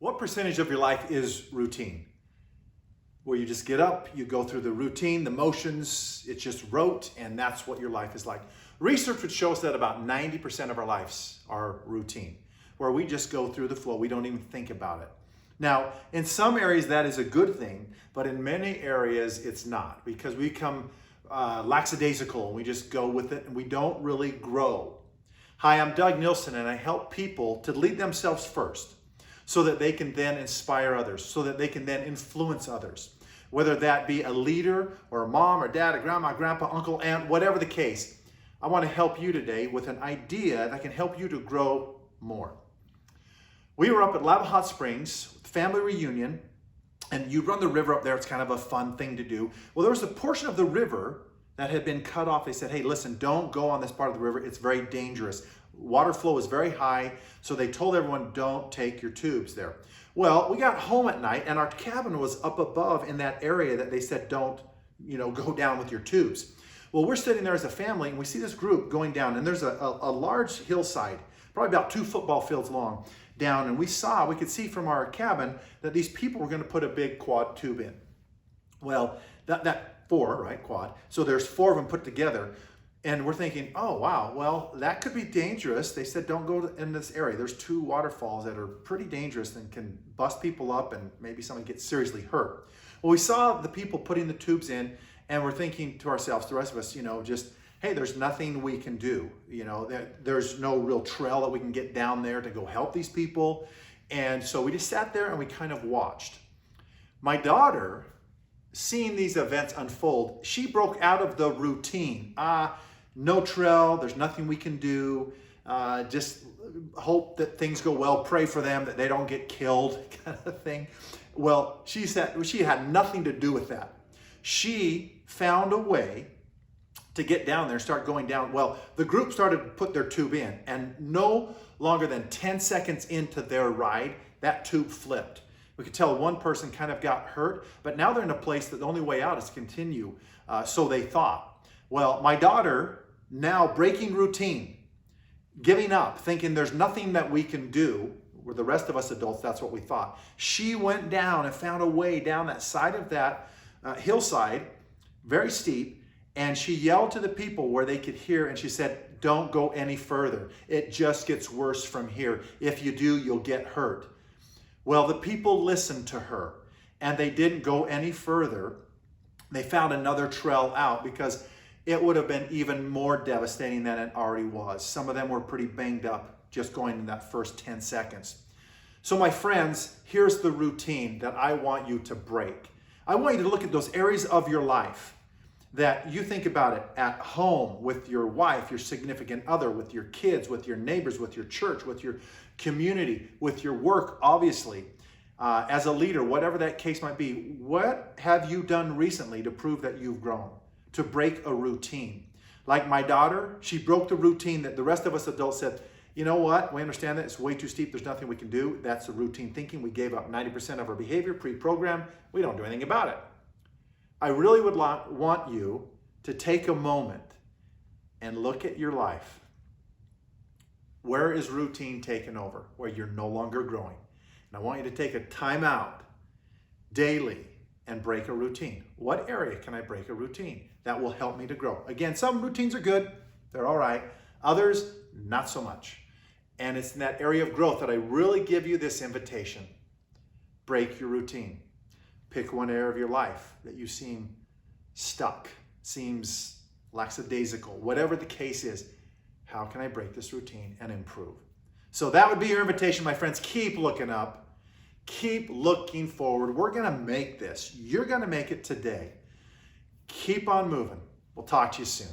What percentage of your life is routine? Where you just get up, you go through the routine, the motions, it's just rote, and that's what your life is like. Research would show us that about 90% of our lives are routine, where we just go through the flow, we don't even think about it. Now, in some areas that is a good thing, but in many areas it's not, because we become lackadaisical and we just go with it and we don't really grow. Hi, I'm Doug Nilsson, and I help people to lead themselves first so that they can then inspire others, so that they can then influence others. Whether that be a leader or a mom or dad, a grandma, grandpa, uncle, aunt, whatever the case, I want to help you today with an idea that can help you to grow more. We were up at Lava Hot Springs, family reunion, and you run the river up there. It's kind of a fun thing to do. Well, there was a portion of the river that had been cut off. They said, hey, listen, don't go on this part of the river. It's very dangerous. Water flow is very high, so they told everyone, don't take your tubes there. Well, we got home at night, and our cabin was up above in that area that they said, don't, go down with your tubes. Well, we're sitting there as a family, and we see this group going down, and there's a large hillside, probably about 2 football fields long, down, and we could see from our cabin that these people were going to put a big quad tube in. Well, that 4, right, quad. So there's 4 of them put together. And we're thinking, oh, wow, well, that could be dangerous. They said, don't go in this area. There's 2 waterfalls that are pretty dangerous and can bust people up and maybe someone gets seriously hurt. Well, we saw the people putting the tubes in, and we're thinking to ourselves, the rest of us, just, hey, there's nothing we can do. There's no real trail that we can get down there to go help these people. And so we just sat there and we kind of watched. My daughter, seeing these events unfold, she broke out of the routine. No trail, there's nothing we can do, just hope that things go well, pray for them, that they don't get killed, kind of thing. Well, she said she had nothing to do with that. She found a way to get down there, start going down. Well, the group started to put their tube in, and no longer than 10 seconds into their ride, that tube flipped. We could tell one person kind of got hurt, but now they're in a place that the only way out is to continue, so they thought. Well, my daughter, now breaking routine, giving up, thinking there's nothing that we can do, where the rest of us adults, that's what we thought. She went down and found a way down that side of that hillside, very steep, and she yelled to the people where they could hear, and she said, don't go any further. It just gets worse from here. If you do, you'll get hurt. Well, the people listened to her, and they didn't go any further. They found another trail out because it would have been even more devastating than it already was. Some of them were pretty banged up just going in that first 10 seconds. So my friends, here's the routine that I want you to break. I want you to look at those areas of your life that you think about it at home, with your wife, your significant other, with your kids, with your neighbors, with your church, with your community, with your work, obviously. As a leader, whatever that case might be, what have you done recently to prove that you've grown? To break a routine. Like my daughter, she broke the routine that the rest of us adults said, you know what, we understand that, it's way too steep, there's nothing we can do. That's the routine thinking. We gave up 90% of our behavior, pre-programmed. We don't do anything about it. I really would want you to take a moment and look at your life. Where is routine taken over? Where you're no longer growing. And I want you to take a time out daily and break a routine. What area can I break a routine that will help me to grow? Again, some routines are good, they're all right. Others, not so much. And it's in that area of growth that I really give you this invitation. Break your routine. Pick one area of your life that you seem stuck, seems lackadaisical, whatever the case is. How can I break this routine and improve? So that would be your invitation, my friends. Keep looking up. Keep looking forward. We're going to make this. You're going to make it today. Keep on moving. We'll talk to you soon.